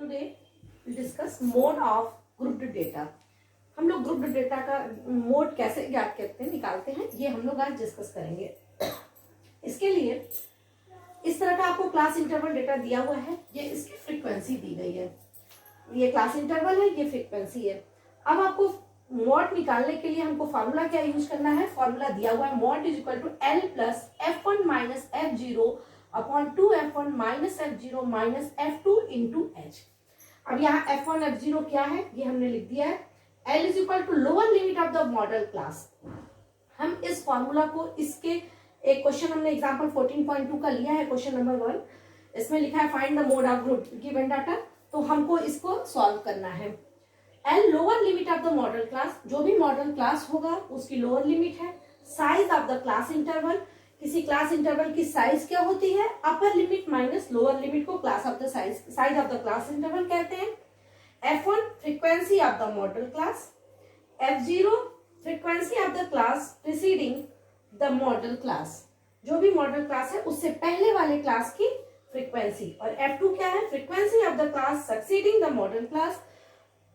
Today we discuss mode of grouped data. हम लोग grouped data का मोड कैसे ज्ञात करते हैं, निकालते हैं, ये हम लोग आज डिस्कस करेंगे। इसके लिए इस तरह का आपको क्लास इंटरवल डेटा दिया हुआ है, ये इसकी फ्रीक्वेंसी दी गई है, ये क्लास इंटरवल है, ये फ्रीक्वेंसी है। अब आपको मॉड निकालने के लिए हमको फॉर्मूला क्या यूज करना है, फॉर्मूला दिया हुआ है mode is equal to L plus f1 minus f0 upon 2f1 minus f0 minus f2 into एच। अब यहाँ f1 f0 क्या है ये हमने लिख दिया है। L is equal to lower limit of the modal class. हम इस फॉर्मूला को इसके एक क्वेश्चन हमने एग्जांपल 14.2 का लिया है, क्वेश्चन नंबर 1। इसमें लिखा है find the mode of group given data, तो हमको इसको सॉल्व करना है। L lower limit of the modal class, जो भी मॉडल क्लास होगा उसकी लोअर लिमिट है। Size of the class interval, किसी क्लास इंटरवल की साइज क्या होती है, upper limit minus lower limit को class of the size of the class interval कहते हैं। F1 frequency of the model class, F0 frequency of the class preceding the model class, जो भी modal class है उससे पहले वाले क्लास की फ्रीक्वेंसी। और F2 क्या है, frequency of the class succeeding the modal class,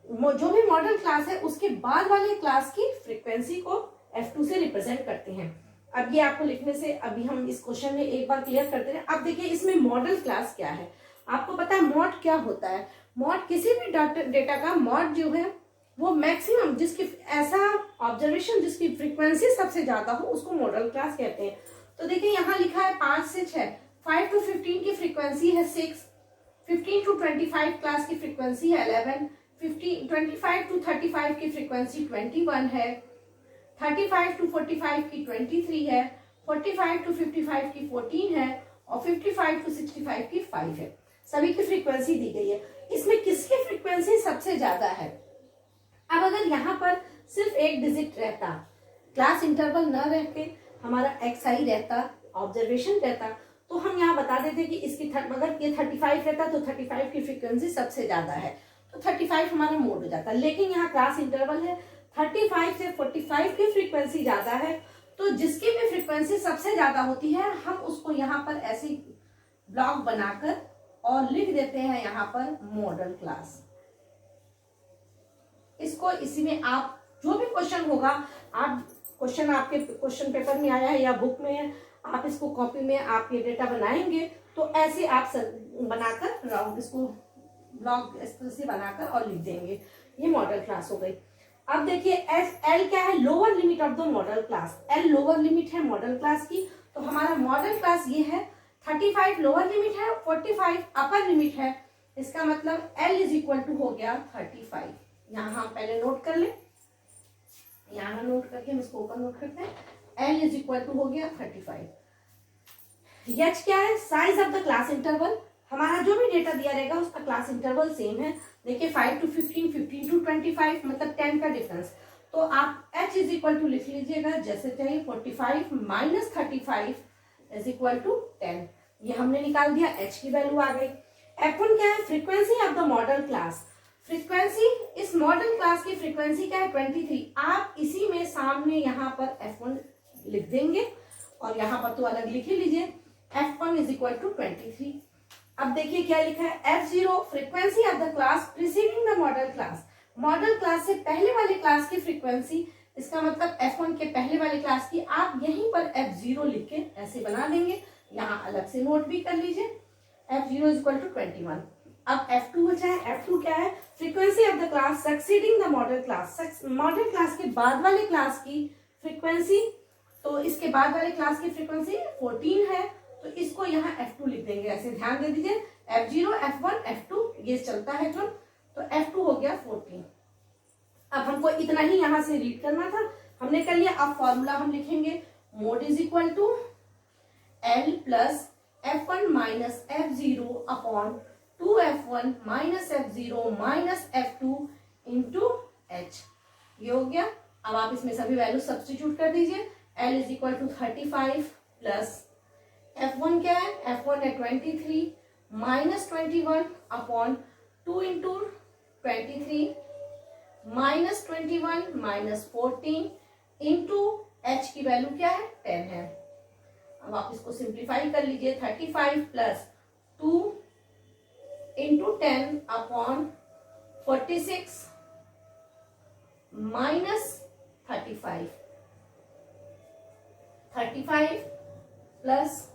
जो भी मॉडल क्लास है उसके बाद वाले क्लास की फ्रीक्वेंसी को F2 से रिप्रेजेंट करते हैं। अब ये आपको लिखने से अभी हम इस क्वेश्चन में एक बार क्लियर करते हैं। अब देखिए इसमें मॉडल क्लास क्या है, आपको पता है मॉड क्या होता है। मॉड किसी भी डेटा का मॉड जो है वो मैक्सिमम जिसकी ऐसा ऑब्जर्वेशन जिसकी फ्रीक्वेंसी सबसे ज्यादा हो उसको मॉडल क्लास कहते हैं। तो देखिए यहाँ लिखा है 5 से 6, 5 to 15 की फ्रीक्वेंसी है 6, 15 to 25 क्लास की फ्रीक्वेंसी है 11, 25 to 35 की फ्रीक्वेंसी 21 है, 35 to 45 की 23 है, 45 to 55 की 14 है और 55 to 65 की 5 है। सभी की फ्रीक्वेंसी दी गई है। इसमें किसकी फ्रीक्वेंसी सबसे ज्यादा है। अब अगर यहाँ पर सिर्फ एक डिजिट रहता, क्लास इंटरवल न रहते, हमारा XI रहता, ऑब्जर्वेशन रहता, तो हम यहाँ बता देते कि इसकी अगर ये 35 रहता तो 35 की फ्रीक्वेंसी सबसे ज्यादा है, तो 35 हमारा मोड हो जाता। लेकिन यहाँ क्लास इंटरवल है, 35 से 45 की फ्रीक्वेंसी ज्यादा है, तो जिसकी भी फ्रीक्वेंसी सबसे ज्यादा होती है हम उसको यहाँ पर ऐसी ब्लॉक बनाकर और लिख देते हैं यहाँ पर मॉडल क्लास। इसको इसी में आप जो भी क्वेश्चन होगा, आप क्वेश्चन आपके क्वेश्चन पेपर में आया है या बुक में है, आप इसको कॉपी में आप ये डेटा बनाएंगे तो ऐसे आप बनाकर राउंड इसको ब्लॉक इस तरह से बनाकर और लिख देंगे। ये मॉडल क्लास हो गई। अब देखिए एल क्या है, lower limit of the modal class. L lower limit है मॉडल क्लास की, तो हमारा मॉडल क्लास ये है। 35 लोअर लिमिट है, 45 अपर लिमिट है, इसका मतलब L इज इक्वल टू हो गया 35। यहाँ हम पहले नोट कर ले, यहाँ नोट करके हम इसको ऊपर नोट करते हैं। L इज इक्वल टू हो गया 35। H क्या है, size of the class interval, हमारा जो भी डेटा दिया रहेगा उसका क्लास इंटरवल सेम है। देखिए 5 to 15, 15 to 25 मतलब 10 का डिफरेंस, तो आप H इज इक्वल टू लिख लीजिएगा जैसे चाहिए। 45 माइनस 35 इज इक्वल टू 10, ये हमने निकाल दिया, H की वैल्यू आ गई। F1 क्या है, frequency of the modal class, frequency इस मॉडल क्लास की फ्रीक्वेंसी क्या है 23। आप इसी में सामने यहाँ पर F1 लिख देंगे और यहाँ पर तो अलग लिख ही लीजिए। F1 is equal to 23। अब देखिए क्या लिखा है, F0 frequency of the class preceding the modal class, model class से पहले वाले क्लास की फ्रीक्वेंसी, इसका मतलब F1 के पहले वाले क्लास की आप यहीं पर F0 लिख के ऐसे बना देंगे, यहाँ अलग से नोट भी कर लीजिए। F0 is equal to 21। अब F2 बचा है, F2 क्या है, frequency of the class succeeding the modal class, model class के बाद वाले क्लास की फ्रीक्वेंसी, तो इसके बाद वाले क्लास की फ्रीक्वेंसी 14 है, तो इसको यहाँ F2 लिख देंगे, ऐसे ध्यान दे दीजिए। F0 F1 F2 ये चलता है क्रम, तो F2 हो गया 14। अब हमको इतना ही यहाँ से रीड करना था, हमने कर लिया। अब फॉर्मूला हम लिखेंगे, mode is equal to L plus F1 minus F0 upon 2F1 minus F0 minus F2 into H, ये हो गया। अब आप इसमें सभी वैल्यू सब्स्टिट्यूट कर दीजिए। L is equal to 35 plus F1 क्या है, F1 है 23 minus 21 upon 2 into 23 minus 21 minus 14 into H की वैल्यू क्या है 10 है। अब आप इसको सिंप्लीफाई कर लीजिए। 35 plus 2 into 10/46 minus 35 plus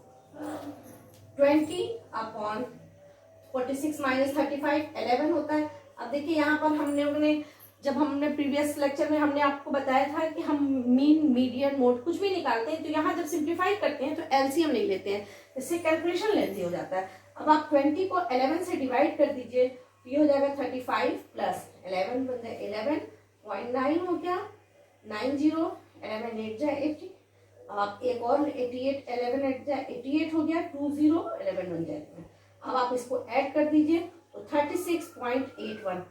20/46 minus 35 11 होता है। अब देखिए यहाँ पर जब हमने प्रीवियस लेक्चर में हमने आपको बताया था कि हम मीन, मीडियन, मोड कुछ भी निकालते हैं तो यहाँ जब सिंप्लीफाई करते हैं तो एलसीएम नहीं लेते हैं, इससे कैलकुलेशन लेंथी हो जाता है। अब आप 20 को 11 से डिवाइड कर दीजिए तो ये हो जाएगा 35 प्लस 11 बनता है 11.9 हो गया 90 11 8 जाए 80। अब आप एक और 88 11 8 जाए 88 हो गया 20 11 बन जाएगा। अब आप इसको ऐड कर दीजिए तो 36.81।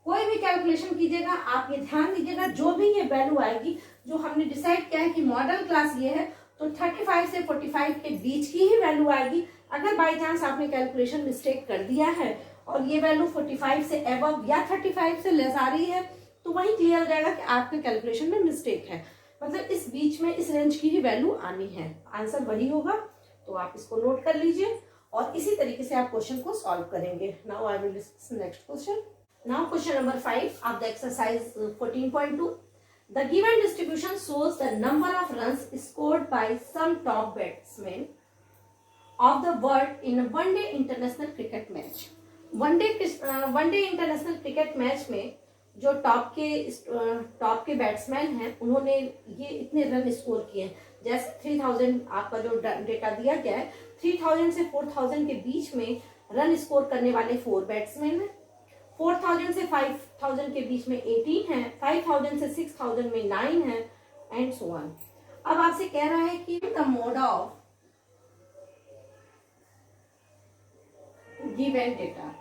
कोई भी कैलकुलेशन कीजिएगा आप ये ध्यान दीजिएगा जो भी ये वैल्यू आएगी, जो हमने डिसाइड किया है कि मॉडल क्लास ये है तो 35 से 45 के बीच की ही वैल्यू आएगी। अगर बाई चांस आपने कैलकुलेशन मिस्टेक कर दिया है और ये वैल्यू 45 से एबव या 35 से लेस आ रही है तो वही क्लियर हो जाएगा कि आपके कैलकुलेशन में मिस्टेक है, मतलब इस बीच में इस रेंज की ही वैल्यू आनी है, आंसर वही होगा। तो आप इसको नोट कर लीजिए और इसी तरीके से आप क्वेश्चन को सॉल्व करेंगे। Now I will discuss next question. Now question number 5 of the exercise 14.2. The given distribution shows the number of runs scored by some top batsmen of the world in a one-day international cricket match. One-day international cricket match में जो top के batsman हैं उन्होंने ये इतने run score किए हैं। जैसे 3000 आपका जो डेटा दिया गया है 3000 से 4000 के बीच में रन स्कोर करने वाले 4 बैट्समैन हैं। 4000 से 5000 के बीच में 18 है, 5000 से 6000 में 9 है एंड सो ऑन। अब आपसे कह रहा है कि the mode of given data,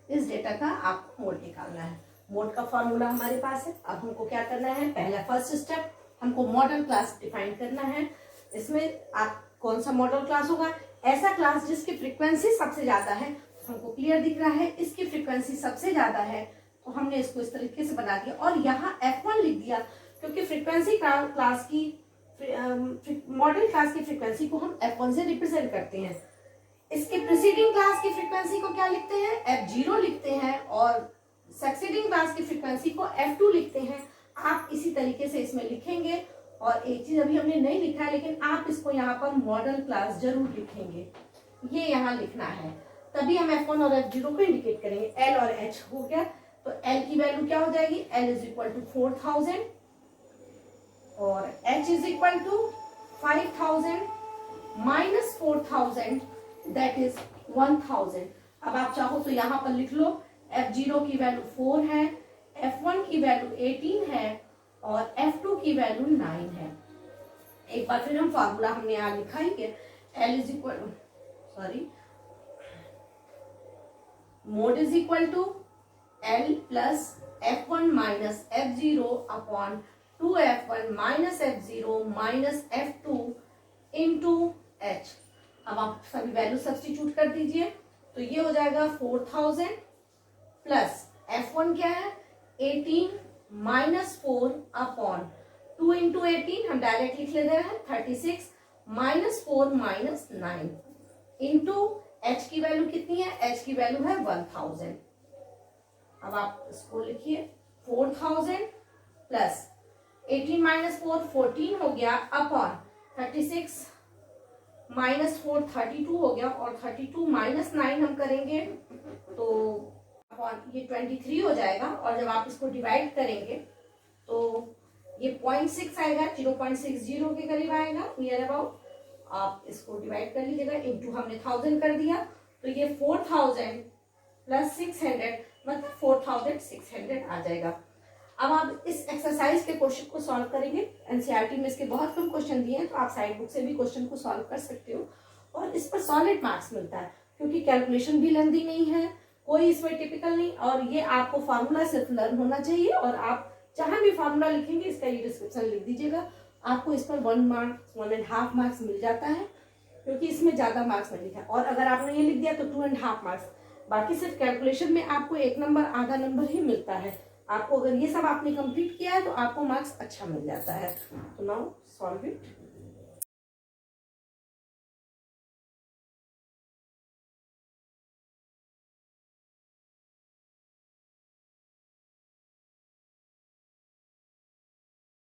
इस डेटा का आपको मोड निकालना है। मोड का फॉर्मूला हमारे पास है। अब हमको क्या करना है, पहला फर्स्ट स्टेप हमको मॉडल क्लास डिफाइन करना है। इसमें आप कौन सा मॉडल क्लास होगा, ऐसा क्लास जिसकी फ्रीक्वेंसी सबसे ज्यादा है। हमको क्लियर दिख रहा है इसकी फ्रीक्वेंसी सबसे ज्यादा है तो हमने इसको इस तरीके से बना दिया और यहाँ F1 लिख दिया क्योंकि फ्रीक्वेंसी क्लास की मॉडल क्लास की फ्रीक्वेंसी को हम F1 से रिप्रेजेंट करते हैं। इसके प्रीसीडिंग क्लास की फ्रीक्वेंसी को क्या लिखते हैं, F0 लिखते हैं और सक्सीडिंग क्लास की फ्रीक्वेंसी को F2 लिखते हैं। आप इसी तरीके से इसमें लिखेंगे। और एक चीज अभी हमने नहीं लिखा है लेकिन आप इसको यहाँ पर मॉडल क्लास जरूर लिखेंगे, ये यहाँ लिखना है, तभी हम F1 और F0 को इंडिकेट करेंगे। L और H हो गया तो L की वैल्यू क्या हो जाएगी, L इज इक्वल टू 4000 और H is equal to 5000 minus 4000 that is 1000। अब आप चाहो तो यहाँ पर लिख लो F0 की वैल्यू 4 है, F1 की वैल्यू 18 है और F2 की वैल्यू 9 है। एक बार फिर हम फॉर्मूला हमने यहाँ लिखा ही है, L is equal mode is equal to L plus F1 minus F0 upon 2F1 minus F0 minus F2 into H। अब आप सभी वैल्यू सब्स्टिट्यूट कर दीजिए तो ये हो जाएगा 4000 प्लस F1 क्या है 18 माइनस 4 अपॉन 2 इंटू 18 हम डायरेक्ट लिख ले रहे हैं 36 माइनस 4 माइनस 9 इंटू H की वैल्यू कितनी है, H की वैल्यू है 1000। अब आप इसको लिखिए 4000 प्लस 18 माइनस 4 14 हो गया अपॉन 36 माइनस 4 32 हो गया और 32 माइनस 9 हम करेंगे तो अपॉन ये 23 हो जाएगा। और जब आप इसको डिवाइड करेंगे तो ये 0.6 आएगा, 0.60 के करीब आएगा नियर अबाउट। आप इसको डिवाइड कर लीजिएगा, इंटू हमने 1000 कर दिया तो ये 4000 प्लस 600 मतलब 4600 आ जाएगा। अब आप इस एक्सरसाइज के क्वेश्चन को सॉल्व करेंगे। एनसीईआरटी में इसके बहुत कम क्वेश्चन दिए हैं तो आप साइड बुक से भी क्वेश्चन को सॉल्व कर सकते हो और इस पर सॉलिड मार्क्स मिलता है क्योंकि कैलकुलेशन भी लेंदी नहीं है, कोई इसमें टिपिकल नहीं, और ये आपको फार्मूला सिर्फ लर्न होना चाहिए। और आप जहां भी फार्मूला लिखेंगे इसका ये डिस्क्रिप्शन लिख दीजिएगा, आपको इस पर 1 मार्क्स 1.5 मार्क्स मिल जाता है क्योंकि इसमें ज्यादा मार्क्स नहीं लिखा। और अगर आपने ये लिख दिया तो 2.5 मार्क्स, बाकी सिर्फ कैलकुलेशन में आपको 1 नंबर आधा नंबर ही मिलता है। आपको अगर ये सब आपने कंप्लीट किया है तो आपको मार्क्स अच्छा मिल जाता है। तो नाउ सॉल्व इट।